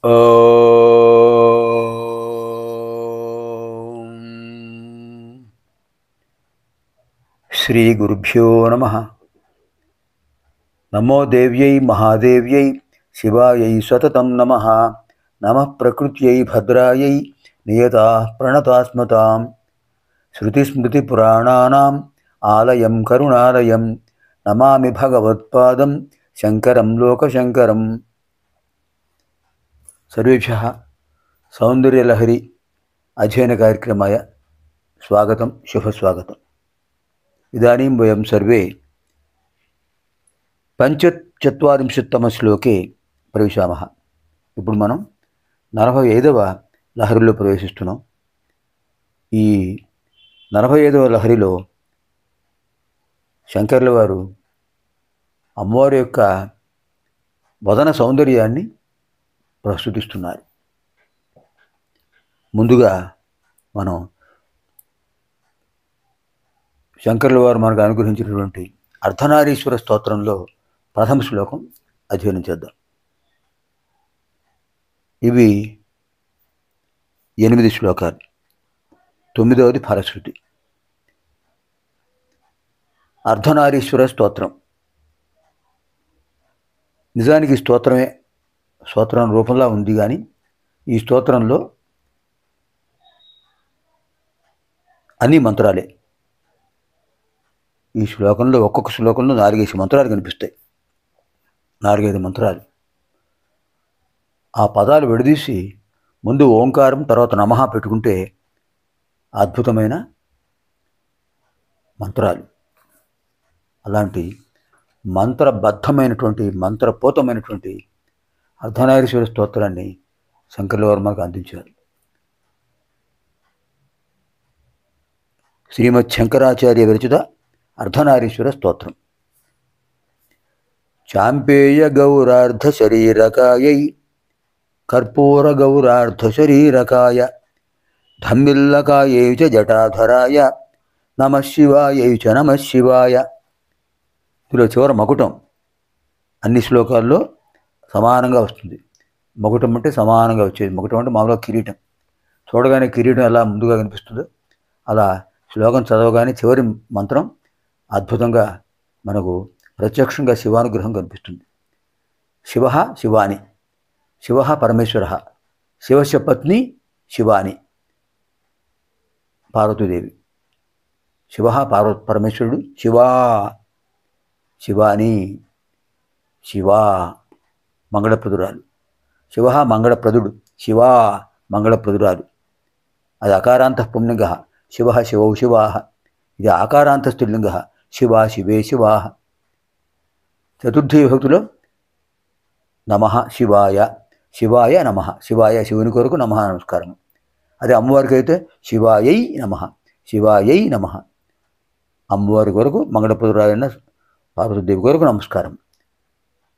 శ్రీ గురుభ్యో నమః. నమో దేవ్యై మహాదేవ్యై శివాయై సతతం నమః. నమః ప్రకృత్యై భద్రాయై నియతాః ప్రణతాస్మతాం. శృతిస్మృతిపురాణానాం ఆలయం కరుణాలయం నమామి భగవత్పాదం శంకరం లోకశంకరం. సర్వేభ్యः సౌందర్యలహరి అధ్యయన కార్యక్రమాయ స్వాగతం, శుభస్వాగతం. ఇదానీం వయం సర్వే పంచచత్వారింశత్తమ శ్లోకే ప్రవిశామः. ఇప్పుడు మనం 45వ లహరిలో ప్రవేశిస్తున్నాం. ఈ 45వ లహరిలో శంకర్ల వారు అమ్మవారి యొక్క వదన సౌందర్యాన్ని ప్రస్తుతిస్తున్నారు. ముందుగా మనం శంకర్ల వారు మనకు అనుగ్రహించినటువంటి అర్ధనారీశ్వర స్తోత్రంలో ప్రథమ శ్లోకం అధ్యయనం చేద్దాం. ఇవి 8 శ్లోకాలు. 9వది ఫలశ్రుతి. అర్ధనారీశ్వర స్తోత్రం నిజానికి స్తోత్రమే, స్తోత్రం రూపంలో ఉంది. కానీ ఈ స్తోత్రంలో అన్ని మంత్రాలే. ఈ శ్లోకంలో ఒక్కొక్క శ్లోకంలో 4-5 మంత్రాలు కనిపిస్తాయి. 4-5 మంత్రాలు. ఆ పదాలు విడదీసి ముందు ఓంకారం, తర్వాత నమః పెట్టుకుంటే అద్భుతమైన మంత్రాలు. అలాంటి మంత్రబద్ధమైనటువంటి, మంత్రపోతమైనటువంటి అర్ధనారీశ్వర స్తోత్రాన్ని శంకర్ల వారు మనకు అందించారు. శ్రీమద్ శంకరాచార్య విరచిత అర్ధనారీశ్వర స్తోత్రం. చాంపేయ గౌరార్ధ శరీరకాయై కర్పూర గౌరార్ధ శరీరకాయ ధమ్మిల్లకాయై చ జటాధరాయ నమః శివాయై చ నమః శివాయ. ఇందులో చివర మకుటం అన్ని శ్లోకాల్లో సమానంగా వస్తుంది. మకుటం అంటే సమానంగా వచ్చేది. మకుటం అంటే మామూలుగా కిరీటం. చూడగానే కిరీటం ఎలా ముందుగా కనిపిస్తుందో అలా శ్లోకం చదవగానే చివరి మంత్రం అద్భుతంగా మనకు ప్రత్యక్షంగా శివానుగ్రహం కనిపిస్తుంది. శివ శివాని, శివ పరమేశ్వర, శివస్య పత్ని శివాని పార్వతీదేవి. శివ పరమేశ్వరుడు, శివా శివాని, శివా మంగళప్రదురాలు. శివ మంగళప్రదుడు, శివా మంగళప్రదురాలు. అది అకారాంత పుంలింగ. శివ శివౌ శివా. ఇది ఆకారాంత స్త్రీలింగ. శివ శివే శివా. చతుర్థీ విభక్తిలో నమః శివాయ, శివాయ నమః, శివాయ శివుని కొరకు నమః నమస్కారం. అదే అమ్మవారికి అయితే శివాయై నమః, శివాయై నమః. అమ్మవారి కొరకు, మంగళప్రదురాలైన పార్వతీదేవి కొరకు నమస్కారం.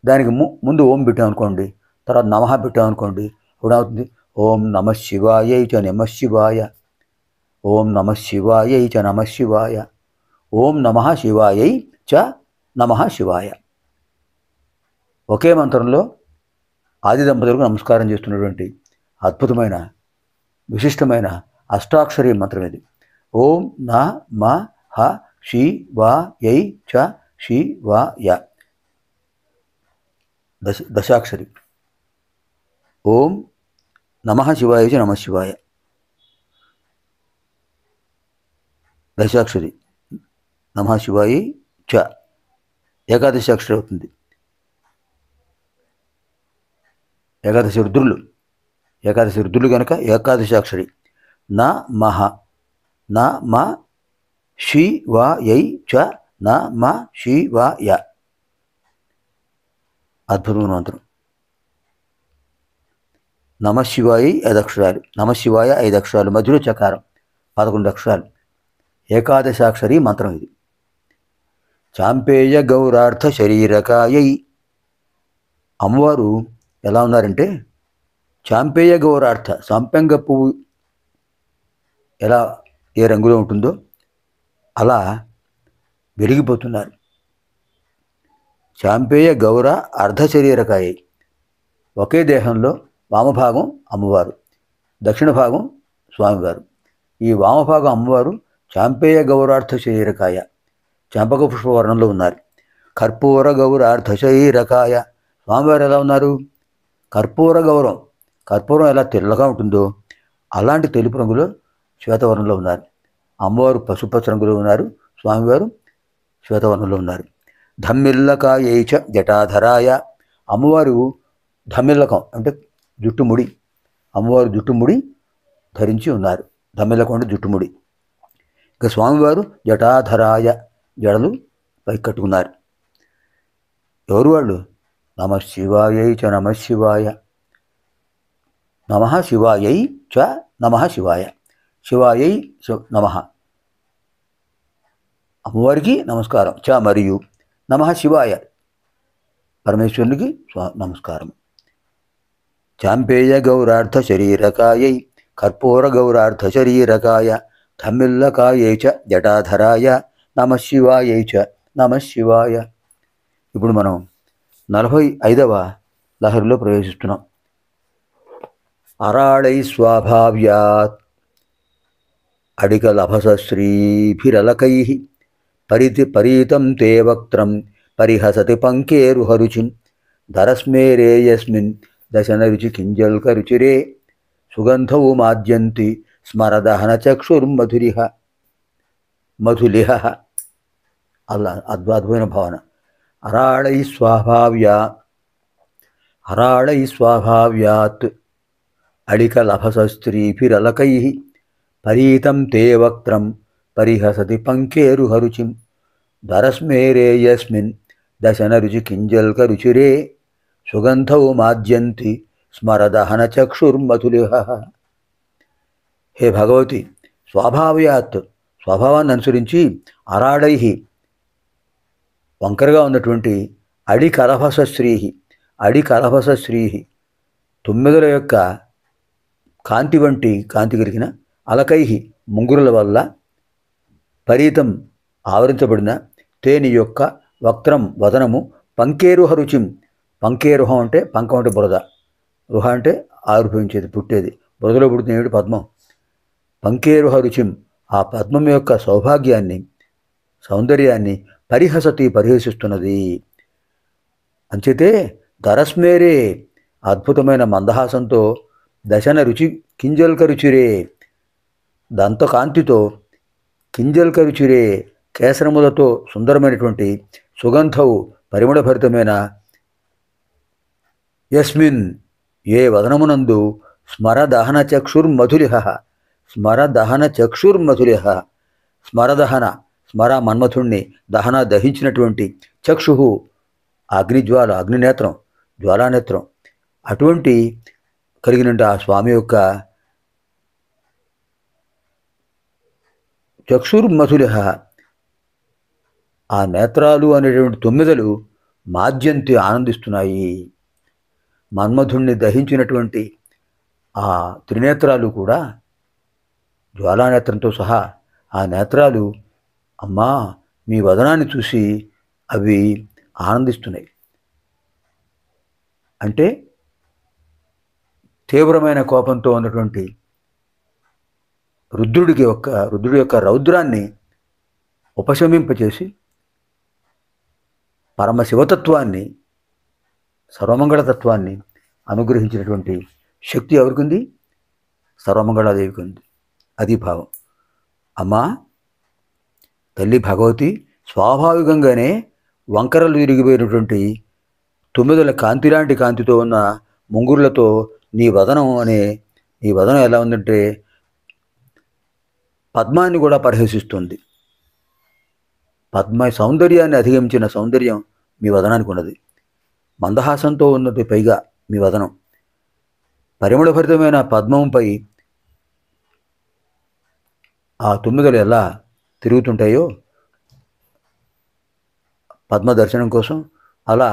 దానికి ముందు ఓం పెట్టామనుకోండి, తర్వాత నమః పెట్టామనుకోండి, అవుతుంది ఓం నమః శివాయై చ నమః శివాయ, ఓం నమః శివాయై చ నమః శివాయ, ఓం నమః శివాయై చ నమః శివాయ. ఒకే మంత్రంలో ఆది దంపతులకు నమస్కారం చేస్తున్నటువంటి అద్భుతమైన, విశిష్టమైన అష్టాక్షరీ మంత్రం ఇది. ఓం నమః శివాయై చ శివాయ. దశాక్షరి. ఓం నమః శివాయ చ నమః శివాయ. దశాక్షరి. నమః శివాయ చ ఏకాదశాక్షరి అవుతుంది. ఏకాదశి రుద్రులు కనుక ఏకాదశాక్షరి. నమః నమః శివాయై చ నమః శివాయ. అద్భుతమైన మంత్రం. నమః శివాయై 5 అక్షరాలు, నమః శివాయ 5 అక్షరాలు, మధ్యలో చకారం 11 అక్షరాలు. ఏకాదశాక్షరి మంత్రం ఇది. చాంపేయ గౌరార్థ శరీరకాయై. అమ్మవారు ఎలా ఉన్నారంటే చాంపేయ గౌరార్థ, సంపెంగ పువ్వు ఎలా ఏ రంగులో ఉంటుందో అలా వెలిగిపోతున్నారు. చాంపేయ గౌర అర్ధ శరీరకాయ. ఒకే దేహంలో వామభాగం అమ్మవారు, దక్షిణ భాగం స్వామివారు. ఈ వామభాగం అమ్మవారు చాంపేయ గౌరార్థ శరీరకాయ, చంపక పుష్ప వర్ణంలో ఉన్నారు. కర్పూర గౌరార్థ శరీరకాయ, స్వామివారు ఎలా ఉన్నారు? కర్పూర గౌరం, కర్పూరం ఎలా తెల్లగా ఉంటుందో అలాంటి తెలుపు రంగులో శ్వేతవర్ణంలో ఉన్నారు. అమ్మవారు పసుపచ్చ రంగులో ఉన్నారు, స్వామివారు శ్వేతవర్ణంలో ఉన్నారు. ధమ్మిల్లకాయైచ జటాధరాయ, అమ్మవారు ధమ్మిల్లకం అంటే జుట్టుముడి, అమ్మవారు జుట్టుముడి ధరించి ఉన్నారు. ధమ్మిల్లకం అంటే జుట్టుముడి. ఇక స్వామివారు జటాధరాయ, జడలు పైకి కట్టుకున్నారు. ఎవరు వాళ్ళు? నమ శివాయై చ నమ శివాయ, నమ శివాయై చ నమ శివాయ, శివాయై నమ, అమ్మవారికి నమస్కారం. చ మరియు నమ శివాయ, పరమేశ్వరునికి నమస్కారం. చాంపేయ గౌరార్థ శరీరకాయై కర్పూర గౌరార్థ శరీరకాయ ధమ్మిల్లకాయై చ జటాధరాయ నమ శివాయై చ నమ శివాయ. ఇప్పుడు మనం 45వ లహరిలో ప్రవేశిస్తున్నాం. అరాళై స్వాభావ్యాత్ అడికలభసశ్రీభిరలకై పరీతం తే వక్త్రం పరిహసతి పంకేరుహరుచిం ధరస్మేరేయస్మిన్ దశనరుచి కింజల్కరుచిరే సుగంధౌ మాద్యంతి స్మరదహన చక్షుర్మధురిహ మధులిహ. అలా అద్భుతమైన భావన. అరాళై స్వాభావ్యాత్ అళికలభసస్త్రీభిరలకై పరీతం తే వక్త్రం పరిహసతి పంకేరుహరుచిం ధరస్మేరేయస్మిన్ దశనరుచి కింజల్కరుచిరే సుగంధౌ మాద్యంతి స్మరదహన చక్షుర్మధులిహ. హే భగవతి, స్వాభావ్యాత్, స్వభావాన్ని అనుసరించి అరాళై, వంకరగా ఉన్నటువంటి అడికలభసశ్రీ, తుమ్మెదల యొక్క కాంతి వంటి కాంతి కలిగిన అలకై, ముంగురుల వల్ల పరీతం ఆవరించబడిన తేని యొక్క వక్త్రం వదనము పంకేరుహ రుచిం, పంకేరుహం అంటే పంకం అంటే బురద, రుహ అంటే ఆవిర్భవించేది, పుట్టేది, బురదలో పుడుతుంది ఏమిటి? పద్మం. పంకేరుహ రుచిం, ఆ పద్మం యొక్క సౌభాగ్యాన్ని, సౌందర్యాన్ని పరిహసిస్తున్నది. అంచేతే ధరస్మేరే, అద్భుతమైన మందహాసంతో, దశన రుచి కింజల్కరుచిరే, దంతకాంతితో, కింజల్కరుచిరే, కేసరములతో సుందరమైనటువంటి, సుగంధవు పరిమళభరితమైన, యస్మిన్ ఏ వదనమునందు స్మరదహన చక్షుర్మధులిహ, స్మరదహన, స్మర మన్మథుణ్ణి, దహన దహించినటువంటి, చక్షు అగ్నిజ్వాల, అగ్నినేత్రం, జ్వాలానేత్రం, అటువంటి కలిగిన ఆ స్వామి యొక్క చక్షుర్మధులిహ, ఆ నేత్రాలు అనేటువంటి తొమ్మిదలు మాద్యంతి, ఆనందిస్తున్నాయి. మన్మధుణ్ణి దహించినటువంటి ఆ త్రినేత్రాలు కూడా, జ్వాలానేత్రంతో సహా ఆ నేత్రాలు, అమ్మా మీ వదనాన్ని చూసి అవి ఆనందిస్తున్నాయి. అంటే తీవ్రమైన కోపంతో ఉన్నటువంటి రుద్రుడి యొక్క రౌద్రాన్ని ఉపశమింపచేసి పరమశివతత్వాన్ని, సర్వమంగళతత్వాన్ని అనుగ్రహించినటువంటి శక్తి ఎవరికి ఉంది? సర్వమంగళాదేవికి ఉంది. అది భావం. అమ్మా తల్లి భగవతి, స్వాభావికంగానే వంకరలు విరిగిపోయినటువంటి తొమ్మిదల కాంతిలాంటి కాంతితో ఉన్న ముంగురులతో నీ వదనం ఎలా ఉందంటే పద్మాన్ని కూడా పరిహసిస్తుంది. పద్మ సౌందర్యాన్ని అధిగమించిన సౌందర్యం మీ వదనానికి ఉన్నది. మందహాసంతో ఉన్నది పైగా మీ వదనం. పరిమళభరితమైన పద్మంపై ఆ తొమ్మిదలు ఎలా తిరుగుతుంటాయో పద్మ దర్శనం కోసం, అలా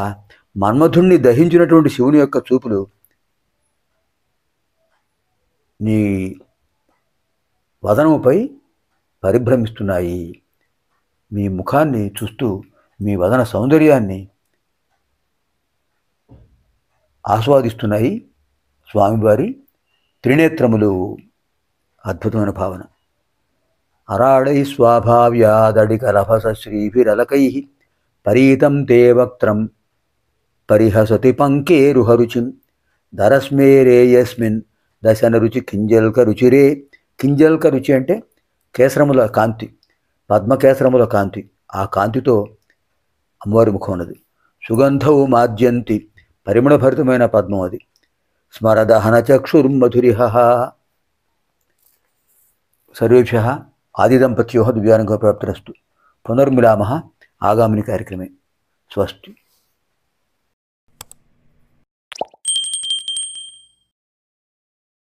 మన్మధుణ్ణి దహించినటువంటి శివుని యొక్క చూపులు నీ వదనముపై పరిభ్రమిస్తున్నాయి. మీ ముఖాన్ని చూస్తూ మీ వదన సౌందర్యాన్ని ఆస్వాదిస్తున్నాయి, స్వామివారి త్రినేత్రములు. అద్భుతమైన భావన. అరాళై స్వాభావ్యాదడికలభస శ్రీభిరలకై పరీతం తే వక్త్రం పరిహసతి పంకేరుహరుచిం దరస్మేరేయస్మిన్ దశన రుచి కింజల్క రుచిరే. కింజల్క రుచి అంటే కేసరముల కాంతి, పద్మకేసరముల కాంతి. ఆ కాంతితో అమ్మవారి ముఖం ఉన్నది. సుగంధవు మాద్యంతి, పరిమళభరితమైన పద్మం అది. స్మరదహన చక్షుర్మధురిహ. సర్వేభ్యః ఆదిదంపత్యోః దివ్యానుగ్రహ ప్రాప్తిరస్తు. పునర్మిలామः ఆగామిని కార్యక్రమే. స్వస్తి.